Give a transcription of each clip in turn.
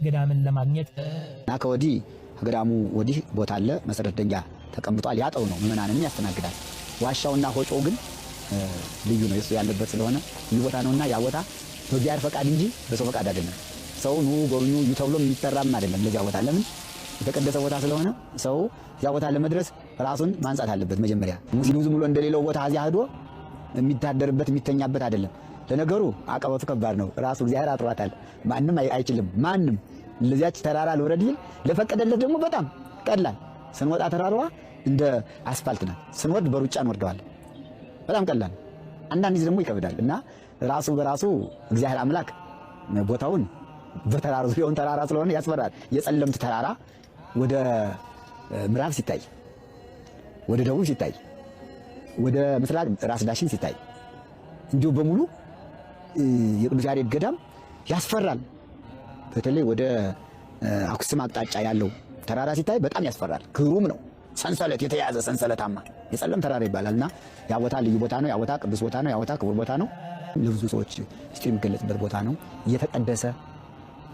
ገዳምን ለማግኘት እና ከወዲህ ገዳሙ ወዲህ ቦታ አለ መሰረት ድንጋይ ተቀምጧል። ያጠው ነው ምዕመናንን ያስተናግዳል። ዋሻውና ሆጮው ግን ልዩ ነው። እሱ ያለበት ስለሆነ ልዩ ቦታ ነውና ያ ቦታ በእግዚአብሔር ፈቃድ እንጂ በሰው ፈቃድ አይደለም። ሰው ኑ ጎብኙ ተብሎ የሚጠራም አይደለም። ለዚያ ቦታ ለምን የተቀደሰ ቦታ ስለሆነ ሰው ያ ቦታ ለመድረስ ራሱን ማንጻት አለበት። መጀመሪያ ሙስሊሙ ዝም ብሎ እንደሌለው ቦታ እዚያ ሄዶ የሚታደርበት የሚተኛበት አይደለም። ለነገሩ አቀበቱ ከባድ ነው። ራሱ እግዚአብሔር አጥሯታል። ማንም አይችልም። ማንም ለዚያች ተራራ ልውረድ ይል ለፈቀደለት ደግሞ በጣም ቀላል። ስንወጣ ተራራዋ እንደ አስፋልት ናት። ስንወርድ በሩጫ እንወርደዋለን። በጣም ቀላል። አንዳንድ ጊዜ ደግሞ ይከብዳል እና ራሱ በራሱ እግዚአብሔር አምላክ ቦታውን በተራራው ዙሪያውን ተራራ ስለሆነ ያስፈራል። የጸለምት ተራራ ወደ ምዕራብ ሲታይ፣ ወደ ደቡብ ሲታይ፣ ወደ ምስራቅ ራስ ዳሽን ሲታይ እንዲሁ በሙሉ የቅዱስ ያሬድ ገዳም ያስፈራል። በተለይ ወደ አክሱም አቅጣጫ ያለው ተራራ ሲታይ በጣም ያስፈራል። ግሩም ነው። ሰንሰለት የተያዘ ሰንሰለታማ የጸለም ተራራ ይባላልና ያ ቦታ ልዩ ቦታ ነው። ያ ቦታ ቅዱስ ቦታ ነው። ያ ቦታ ክቡር ቦታ ነው። ለብዙ ሰዎች እስቲ የሚገለጽበት ቦታ ነው። እየተቀደሰ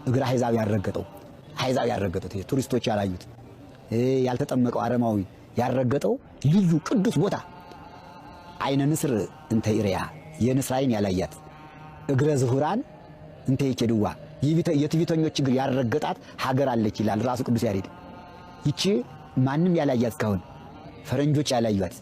እግር አሕዛብ ያረገጠው ቱሪስቶች ያላዩት ያልተጠመቀው አረማዊ ያረገጠው ልዩ ቅዱስ ቦታ አይነ ንስር እንተ ኢሪያ የንስር አይን ያላያት እግረ ዝሁራን እንተ ይኬድዋ የትዕቢተኞች እግር ያረገጣት ሀገር አለች ይላል ራሱ ቅዱስ ያሬድ። ይቺ ማንም ያላያት እስካሁን ፈረንጆች ያላዩት